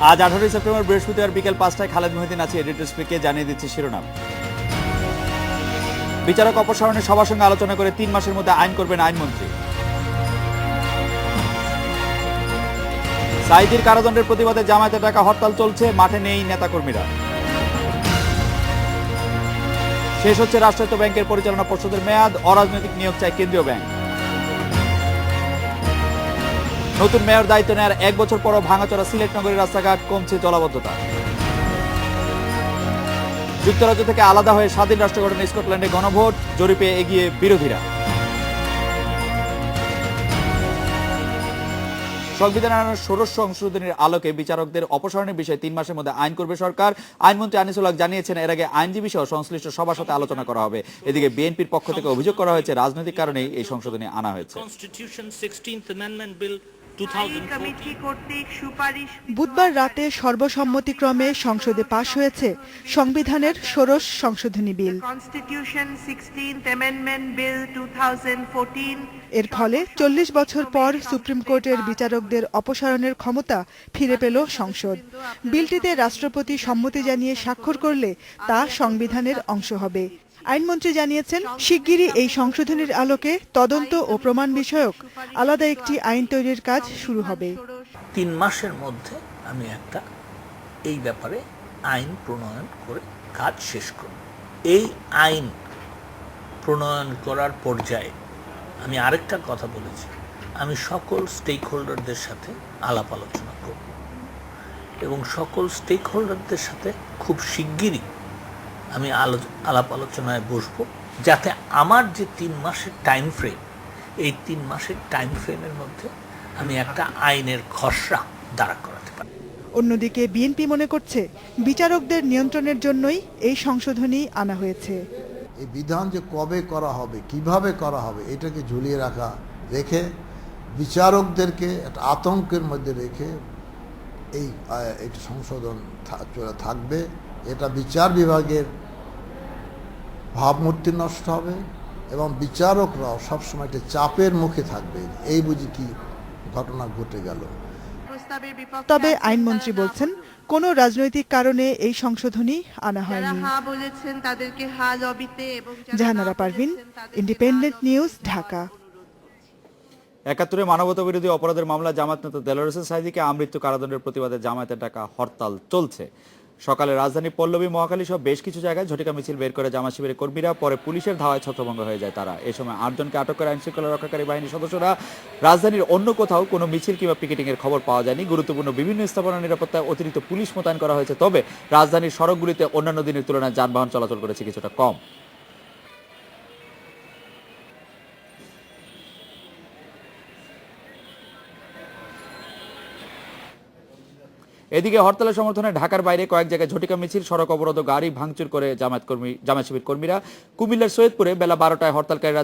আজ 18 সেপ্টেম্বর বৃহস্পতিবার বিকেল 5টায় খালেদ মহিউদ্দিন আছে এডিটর স্পিকে জানিয়ে দিচ্ছে শিরোনাম। বিচারক অপসারণে সবার সঙ্গে আলোচনা করে 3 মাসের মধ্যে আইন করবেন আইনমন্ত্রী। সাঈদীর কারাদণ্ডের প্রতিবাদে জামায়াতের ডাকা হরতাল চলছে, মাঠে নেই নেতাকর্মীরা। শেষ হচ্ছে রাষ্ট্রায়ত্ত ব্যাংকের পরিচালনা পর্ষদের মেয়াদ, অরাজনৈতিক নিয়োগ চায় কেন্দ্রীয় ব্যাংক। নতুন মেয়র দায়িত্ব নেওয়ার 1 বছর পরও ভাঙাচোরা সিলেট নগরীর রাস্তাঘাট, কমছে জলাবদ্ধতা। যুক্তরাজ্য থেকে আলাদা হয়ে স্বাধীন রাষ্ট্র গঠনে স্কটল্যান্ডে গণভোট, জরিপে এগিয়ে বিরোধীরা। সংবিধানের 16 সংশোধনীর আলোকে বিচারকদের অপসারণের বিষয়ে 3 মাসের মধ্যে আইন করবে সরকার। আইনমন্ত্রী আনিসুল হক জানিয়েছেন, এর আগে আইনজীবী সহ সংশ্লিষ্ট সবার সাথে আলোচনা করা হবে। এদিকে বিএনপির পক্ষ থেকে অভিযোগ করা হয়েছে রাজনৈতিক কারণেই এই সংশোধনী আনা হয়েছে। বুধবার রাতে সর্বসম্মতিক্রমে সংসদে পাশ হয়েছে সংবিধানের 16 সংশোধনী বিল। এর ফলে 40 বছর পর সুপ্রিম কোর্টের বিচারকদের অপসারণের ক্ষমতা ফিরে পেল সংসদ। বিলটিতে রাষ্ট্রপতি সম্মতি জানিয়ে স্বাক্ষর করলে তা সংবিধানের অংশ হবে। আইনমন্ত্রী জানিয়েছেন, শিগগিরই এই সংশোধনীর আলোকে তদন্ত ও প্রমাণ বিষয়ক আলাদা একটি আইন তৈরির কাজ শুরু হবে। 3 মাসের মধ্যে আমি একটা এই ব্যাপারে আইন প্রণয়ন করে কাজ শেষ করব। এই আইন প্রণয়ন করার পর্যায়ে আমি আরেকটা কথা বলেছি, আমি সকল স্টেক হোল্ডারদের সাথে আলাপ আলোচনা করব এবং সকল স্টেক হোল্ডারদের সাথে খুব শিগগিরই আমি আলাপ আলোচনায় বসবো, যাতে আমার যে 3 মাসের টাইম ফ্রেম, এই 3 মাসের টাইম ফ্রেমের মধ্যে আমি একটা আইনের খসড়া দাঁড়া করাতে পারি। অন্যদিকে বিএনপি মনে করছে, বিচারকদের নিয়ন্ত্রণের জন্যই এই সংশোধনী আনা হয়েছে। এই বিধান যে কবে করা হবে, কিভাবে করা হবে, এটাকে ঝুলিয়ে রেখে বিচারকদেরকে একটা আতঙ্কের মধ্যে রেখে এই সংশোধন থাকবে। এটা বিচার বিভাগের ভাবমূর্তি নষ্ট হবে এবং বিচারকরাও সবসময় একটা চাপের মুখে থাকবে, এই বুঝি কি ঘটনা ঘটে গেল। তবে আইনমন্ত্রী বলছেন, কোনো রাজনৈতিক কারণে এই সংশোধনী আনা হয়নি। Jahanara Parvin, independent news, Dhaka. 71 মানবতা বিরোধী অপরাধের মামলা জামায়াত নেতা দেলোয়ার হোসেন সাঈদীকে আমৃত্যু কারাদণ্ডের প্রতিবাদে জামায়াতের ডাকা হরতাল চলছে। সকালে রাজধানী পল্লবী, মহাখালী সহ বেশ কিছু জায়গায় ঝটিকা মিছিল বের করে জামাত শিবিরের কর্মীরা, পরে পুলিশের ধাওয়ায় ছত্রভঙ্গ হয়ে যায় তারা। এ সময় 8 জনকে আটক করে আইন শৃঙ্খলা রক্ষাকারী বাহিনীর সদস্যরা। রাজধানীর অন্য কোথাও কোনো মিছিল কিংবা পিকেটিং এর খবর পাওয়া যায়নি। গুরুত্বপূর্ণ বিভিন্ন স্থাপনার নিরাপত্তায় অতিরিক্ত পুলিশ মোতায়েন করা হয়েছে, তবে রাজধানীর সড়কগুলিতে অন্যান্য দিনের তুলনায় যানবাহন চলাচল করেছে কিছুটা কম। এদিকে হরতালের সমর্থনে ঢাকার বাইরে কয়েক জায়গায় ঝটিকা মিছিল, সড়ক অবরোধ, গাড়ি ভাঙচুর করে জামায়াত শিবির কর্মীরা। কুমিল্লার সৈয়দপুরে বেলা 12টায় হরতালকারীরা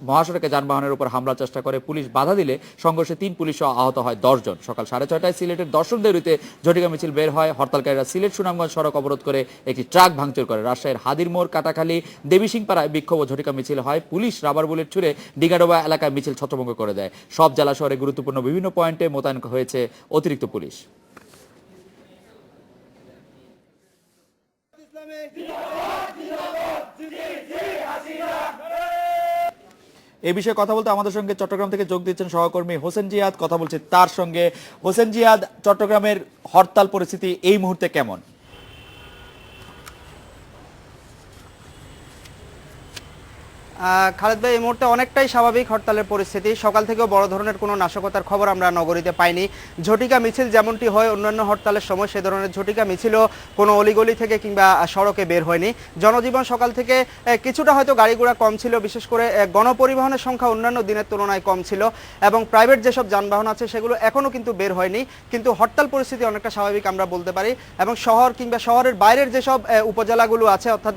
মহাসড়কে যানবাহনের উপর হামলার চেষ্টা করে, পুলিশ বাধা দিলে সংঘর্ষে 3 পুলিশ সহ আহত হয় 10 জন। সকাল 6:30টায় সিলেটের দর্শকদেরুতে ঝটিকা মিছিল বের হয়। হরতালকারীরা সিলেট সুনামগঞ্জ সড়ক অবরোধ করে একটি ট্রাক ভাঙচুর করে। রাজশাহীর হাদির মোড়, কাটাখালী, দেবীসিংপাড়ায় বিক্ষোভ ও ঝটিকা মিছিল হয়। পুলিশ রাবার বুলেট ছুড়ে ডিগাডোবা এলাকায় মিছিল ছত্রভঙ্গ করে দেয়। সব জেলা শহরে গুরুত্বপূর্ণ বিভিন্ন পয়েন্টে মোতায়েন হয়েছে অতিরিক্ত পুলিশ। এই বিষয়ে কথা বলতে আমাদের সঙ্গে চট্টগ্রাম থেকে যোগ দিচ্ছেন সহকর্মী হোসেন জিয়াদ। কথা বলছি তার সঙ্গে। হোসেন জিয়াদ, চট্টগ্রামের হরতাল পরিস্থিতি এই মুহূর্তে কেমন? খালেদ ভাই, এই মুহূর্তে অনেকটাই স্বাভাবিক হরতালের পরিস্থিতি। সকাল থেকেও বড় ধরনের কোনো নাশকতার খবর আমরা নগরীতে পাইনি। ঝটিকা মিছিল যেমনটি হয় অন্যান্য হরতালের সময়, সে ধরনের ঝটিকা মিছিলও কোনো অলিগলি থেকে কিংবা সড়কে বের হয়নি। জনজীবন সকাল থেকে কিছুটা হয়তো গাড়ি ঘোড়া কম ছিল, বিশেষ করে গণপরিবহনের সংখ্যা অন্যান্য দিনের তুলনায় কম ছিল এবং প্রাইভেট যেসব যানবাহন আছে সেগুলো এখনও কিন্তু বের হয়নি। কিন্তু হরতাল পরিস্থিতি অনেকটা স্বাভাবিক আমরা বলতে পারি। এবং শহর কিংবা শহরের বাইরের যেসব উপজেলাগুলো আছে, অর্থাৎ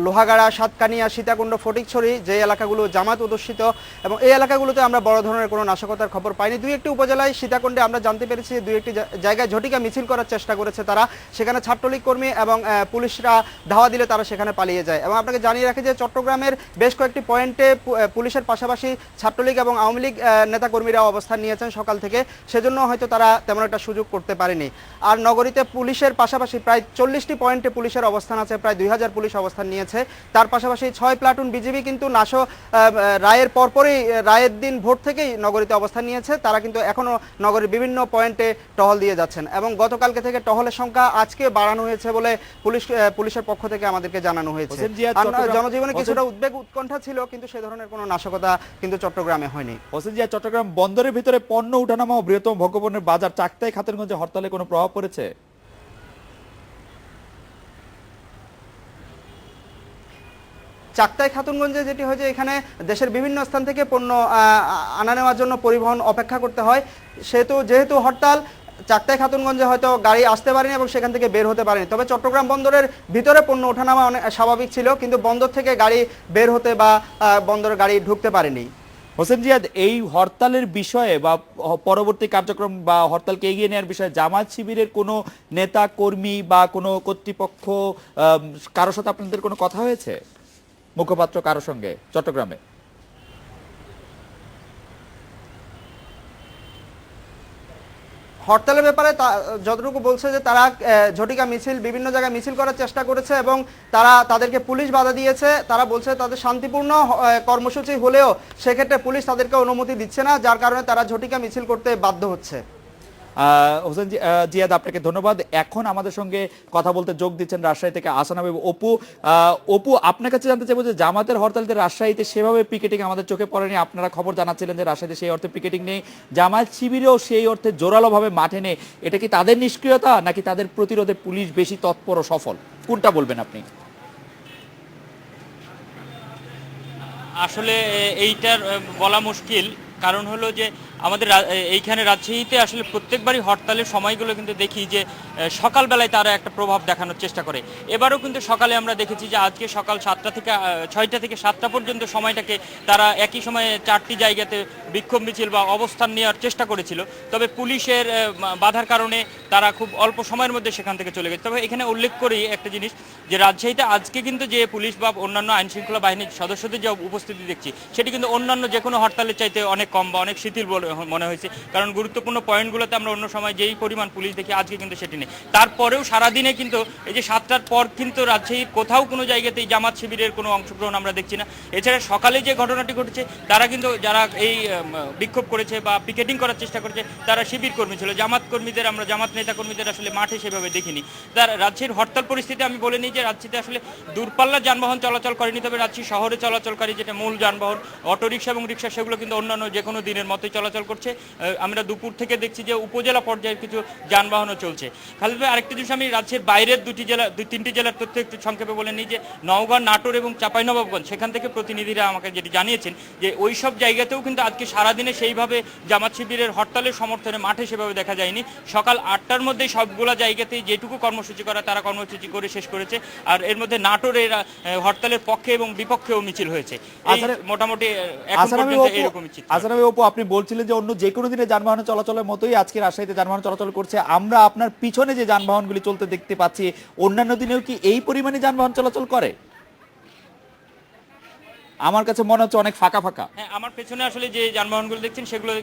লোহাগাড়া, সাতকানিয়া, সীতাকুণ্ড, ফটিকছড়ি সরাসরি যে এলাকাগুলো জামাত অধ্যুষিত এবং এই এলাকাগুলোতে আমরা বড় ধরনের কোনো নাশকতার খবর পাইনি। দুই একটি উপজেলায় সীতাকুণ্ডে আমরা জানতে পেরেছি দুই একটি জায়গায় ঝটিকা মিছিল করার চেষ্টা করেছে তারা, সেখানে ছাত্রলীগ কর্মী এবং পুলিশরা ধাওয়া দিলে তারা সেখানে পালিয়ে যায়। এবং আপনাকে জানিয়ে রাখি যে চট্টগ্রামের বেশ কয়েকটি পয়েন্টে পুলিশের পাশাপাশি ছাত্রলীগ এবং আওয়ামী লীগ নেতাকর্মীরা অবস্থান নিয়েছেন সকাল থেকে, সেজন্য হয়তো তারা তেমন একটা সুযোগ করতে পারেনি। আর নগরীতে পুলিশের পাশাপাশি প্রায় 40টি পয়েন্টে পুলিশের অবস্থান আছে, প্রায় 2000 পুলিশ অবস্থান নিয়েছে। তার পাশাপাশি 6 প্লাটুন বিজিবি কিন্তু রায়ের পরপরই রায়ের দিন ভোর থেকেই নগরীতে অবস্থান নিয়েছে, তারা কিন্তু এখনো নগরীর বিভিন্ন পয়েন্টে টহল দিয়ে যাচ্ছেন এবং গতকালকে থেকে টহলের সংখ্যা আজকে বাড়ানো হয়েছে বলে পুলিশের পক্ষ থেকে আমাদেরকে জানানো হয়েছে। জনজীবনে কিছুটা উদ্বেগ উৎকণ্ঠা ছিল, কিন্তু সে ধরনের কোনো নাশকতা কিন্তু চট্টগ্রামে হয়নি। হোসেন জিয়া, চট্টগ্রাম বন্দরের ভিতরে পণ্য উঠানামা ও বৃহত্তম ভোগ্যপণ্যের বাজার চাকতাই খাতুনগঞ্জে হরতালে কোনো প্রভাব পড়েছে? চাকতাই খাতুনগঞ্জে যেটি হয়েছে, এখানে দেশের বিভিন্ন স্থান থেকে পণ্য আনা নেওয়ার জন্য পরিবহন অপেক্ষা করতে হয়, যেহেতু হরতাল চাকতাই খাতুনগঞ্জে হয়তো গাড়ি আসতে পারেনি এবং সেখান থেকে বের হতে পারেনি। তবে চট্টগ্রাম বন্দরের ভিতরে পণ্য ওঠানামা অনেক স্বাভাবিক ছিল, কিন্তু বন্দর থেকে গাড়ি বের হতে বা বন্দরে গাড়ি ঢুকতে পারেনি। হোসেন জিয়াদ, এই হরতালের বিষয়ে বা পরবর্তী কার্যক্রম বা হরতালকে এগিয়ে নেওয়ার বিষয়ে জামাত শিবিরের কোনো নেতা কর্মী বা কোনো কর্তৃপক্ষ কারোর সাথে আপনাদের কোনো কথা হয়েছে, মুখপাত্র কারোর সঙ্গে চট্টগ্রামে? হরতালের ব্যাপারে যতটুকু বলছে যে তারা ঝটিকা মিছিল বিভিন্ন জায়গায় মিছিল করার চেষ্টা করেছে এবং তাদেরকে পুলিশ বাধা দিয়েছে। তারা বলছে তাদের শান্তিপূর্ণ কর্মসূচি হলেও সেক্ষেত্রে পুলিশ তাদেরকে অনুমতি দিচ্ছে না, যার কারণে তারা ঝটিকা মিছিল করতে বাধ্য হচ্ছে। হোসেন জিয়াদ, আপনাকে ধন্যবাদ। এখন আমাদের সঙ্গে কথা বলতে যোগ দিচ্ছেন রাজশাহী থেকে আসানা বেগম অপু। আপনার কাছে জানতে চাইবো যে জামাতের হরতালতে রাজশাহীতে সেভাবে পিকেটিং আমাদের চোখে পড়েনি। আপনারা খবর জানাচ্ছিলেন যে রাজশাহীতে সেই অর্থে পিকেটিং নেই, জামাত শিবিরেও সেই অর্থে জোরালোভাবে মাঠে নেই। এটা কি তাদের নিষ্ক্রিয়তা নাকি তাদের প্রতিরোধে পুলিশ বেশি তৎপর ও সফল, কোনটা বলবেন আপনি? আসলে এইটার বলা মুশকিল, কারণ হলো যে আমাদের এইখানে রাজশাহীতে আসলে প্রত্যেকবারই হরতালের সময়গুলো কিন্তু দেখি যে সকালবেলায় তারা একটা প্রভাব দেখানোর চেষ্টা করে। এবারও কিন্তু সকালে আমরা দেখেছি যে আজকে সকাল 6টা থেকে 7টা পর্যন্ত সময়টাকে তারা একই সময়ে 4টি জায়গাতে বিক্ষোভ মিছিল বা অবস্থান নেওয়ার চেষ্টা করেছিল। তবে পুলিশের বাধার কারণে তারা খুব অল্প সময়ের মধ্যে সেখান থেকে চলে গেছে। তবে এখানে উল্লেখ করি একটা জিনিস, যে রাজশাহীতে আজকে কিন্তু যে পুলিশ বা অন্যান্য আইনশৃঙ্খলা বাহিনীর সদস্যদের যে উপস্থিতি দেখছি, সেটি কিন্তু অন্যান্য যে কোনো হরতালের চাইতে অনেক কম বা অনেক শিথিল মনে হয়েছে। কারণ গুরুত্বপূর্ণ পয়েন্টগুলোতে আমরা অন্য সময় যেই পরিমাণ পুলিশ দেখি, আজকে কিন্তু সেটি নেই। তারপরেও সারাদিনে কিন্তু এই যে 7টার পর কিন্তু রাজশাহীর কোথাও কোনো জায়গাতেই জামাত শিবিরের কোনো অংশগ্রহণ আমরা দেখছি না। এছাড়া সকালে যে ঘটনাটি ঘটেছে, তারা কিন্তু যারা এই বিক্ষোভ করেছে বা পিকেটিং করার চেষ্টা করেছে, তারা শিবির কর্মী ছিল। জামাত কর্মীদের, আমরা জামাত নেতা কর্মীদের আসলে মাঠে সেভাবে দেখিনি। তার রাজশাহীর হরতাল পরিস্থিতি আমি বলে নিই যে রাজশাহীতে আসলে দূরপাল্লার যানবাহন চলাচল করেনি, তবে রাজশাহী শহরে চলাচলকারী যেটা মূল যানবাহন অটোরিকশা এবং রিক্সা, সেগুলো কিন্তু অন্যান্য যে কোনো দিনের মতোই চলাচল করছে। আমরা দুপুর থেকে দেখছি যে উপজেলা পর্যায়ের কিছু যানবাহনও চলছে। খালিদ ভাই, আরেকটা জিনিস আমি রাজ্যের বাইরের 2-3টি জেলার তথ্য একটু সংক্ষেপে বলে নিই যে নওগাঁ, নাটোর এবং চাঁপাইনবাবগঞ্জ, সেখান থেকে প্রতিনিধিরা আমাকে যেটি জানিয়েছেন যে ওই সব জায়গাতেও কিন্তু আজকে সারাদিনে সেইভাবে জামাত শিবিরের হরতালের সমর্থনে মাঠে সেভাবে দেখা যায়নি। সকাল 8টার মধ্যেই সবগুলা জায়গাতেই যেটুকু কর্মসূচি করা তারা কর্মসূচি করে শেষ করেছে। আর এর মধ্যে নাটোরের হরতালের পক্ষে এবং বিপক্ষেও মিছিল হয়েছে। মোটামুটি এরকম মিছিল। আপনি বলছিলেন যে অন্য যে কোনো দিনে যানবাহন চলাচলের মতোই আজকে রাজশাহীতে যানবাহন চলাচল করছে। আমরা আপনার পিছনে যে যানবাহনগুলি চলতে দেখতে পাচ্ছি, অন্যান্য দিনেও কি এই পরিমাণে যানবাহন চলাচল করে? আমার কাছে মনে হচ্ছে অনেক ফাঁকা ফাঁকা। হ্যাঁ, আমার পেছনে আসলে যে যানবাহনগুলো দেখছেন সেগুলো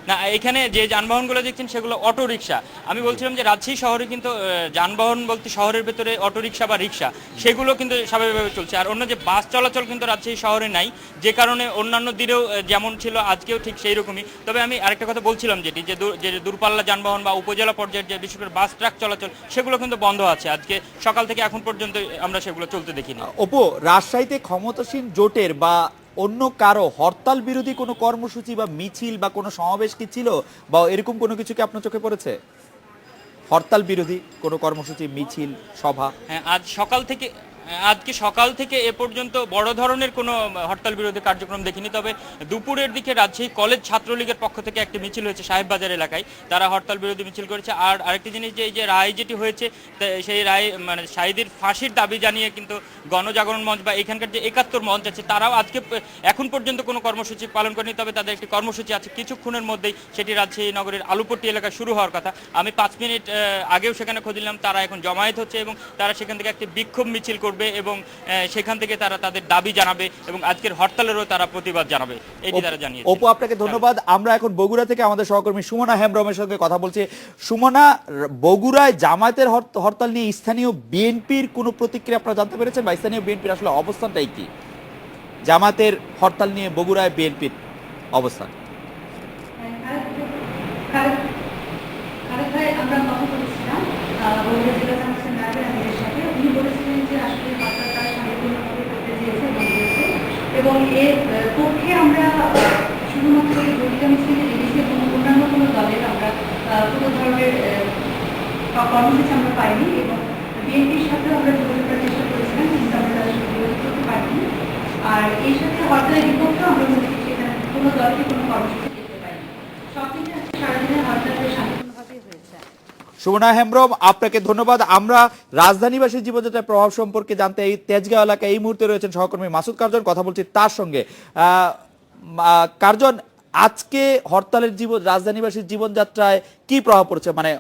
না, এখানে যে যানবাহনগুলো দেখছেন সেগুলো অটো রিক্সা। আমি বলছিলাম যে রাজশাহী শহরে কিন্তু যানবাহন বলতে শহরের ভেতরে অটো রিক্সা বা রিক্সা সেগুলো কিন্তু স্বাভাবিকভাবে চলছে। আর অন্য যে বাস চলাচল কিন্তু রাজশাহী শহরে নাই, যে কারণে অন্যান্য দিনেও যেমন ছিল আজকেও ঠিক সেই রকমই। তবে আমি আরেকটা কথা বলছিলাম যেটি, যে দূরপাল্লা যানবাহন বা উপজেলা পর্যায়ের যে বিশেষ করে বাস ট্রাক চলাচল, সেগুলো কিন্তু বন্ধ আছে। আজকে সকাল থেকে এখন পর্যন্ত আমরা সেগুলো চলতে দেখিনি। অপু, রাজশাহীতে ক্ষমতাসীন জোটের বা অন্য কারো হরতাল বিরোধী কোনো কর্মসূচি বা মিছিল বা কোনো সমাবেশ কি ছিল, বা এরকম কোনো কিছু কি আপনার চোখে পড়েছে? হরতাল বিরোধী কোনো কর্মসূচি, মিছিল, সভা? হ্যাঁ, আজ সকাল থেকে আজকে সকাল থেকে এ পর্যন্ত বড় ধরনের কোনো হরতাল বিরোধী কার্যক্রম দেখিনি, তবে দুপুরের দিকে রাজশাহী কলেজ ছাত্রলীগের পক্ষ থেকে একটি মিছিল হয়েছে সাহেববাজার এলাকায়, তারা হরতাল বিরোধী মিছিল করেছে। আর আরেকটি জিনিস যে এই যে রায় যেটি হয়েছে সেই রায় মানে শাহিদের ফাঁসির দাবি জানিয়ে কিন্তু গণজাগরণ মঞ্চ বা এখানকার যে ৭১ মঞ্চ আছে তারাও আজকে এখন পর্যন্ত কোনো কর্মসূচি পালন করেনি, তবে তাদের একটি কর্মসূচি আছে কিছুক্ষণের মধ্যেই, সেটি রাজশাহী নগরের আলুপট্টি এলাকায় শুরু হওয়ার কথা। আমি 5 মিনিট আগেও সেখানে খোঁজ নিলাম, তারা এখন জমায়েত হচ্ছে এবং তারা সেখান থেকে একটি বিক্ষোভ মিছিল করবে এবং সেখান থেকে তারা তাদের দাবি জানাবে এবং আজকের হরতালেরও তারা প্রতিবাদ জানাবে, এটি তারা জানিয়েছে। অপু, আপনাকে ধন্যবাদ। আমরা এখন বগুড়া থেকে আমাদের সহকর্মী সুমনা হেমব্রমের সঙ্গে কথা বলছি। সুমনা, বগুড়ায় জামায়াতের হরতাল নিয়ে স্থানীয় বিএনপির কোনো প্রতিক্রিয়া আপনারা জানতে পেরেছেন, বা স্থানীয় বিএনপির আসলে অবস্থানটাই কি? জামায়াতের হরতাল নিয়ে বগুড়ায় বিএনপির অবস্থান। আমরা কথা বলেছিলাম বগুড়া জেলা জামায়াতের নায়েবে আমিরের সাথে। উনি বলেছিলেন যে আসলে হরতাল তারা শান্তিপূর্ণভাবে করতে চেয়েছে এবং হয়েছে, এবং এর পক্ষে আমরা শুধুমাত্র জটিকা মিছিল এনেছি এবং অন্যান্য কোনো দলের আমরা কোনো ধরনের কর্মসূচি আমরা পাইনি, এবং বিএনপির সাথেও আমরা যোগাযোগ করার চেষ্টা করেছিলাম কিন্তু আমরা তাদের সাথে যোগাযোগ করতে পারিনি। আর এই সাথে হরতালের বিপক্ষে আমরা বলছি সেখানে কোনো দলকে কোনো কর্মসূচি দেখতে পাইনি। সব থেকে সারাদিনের হরতালের শান্তিপূর্ণভাবে হয়েছে। সুমনা হেমব্রম, আপনাকে ধন্যবাদ। আমরা রাজধানীবাসীর জীবনযাত্রার প্রভাব সম্পর্কে জানতে এই তেজগাঁও এলাকায় এই মুহূর্তে রয়েছেন সহকর্মী মাসুদ কার্জন, কথা বলছি তার সঙ্গে। কার্জন, আজকে হরতালের রাজধানীবাসীর জীবনযাত্রায় কি প্রভাব পড়ছে, মানে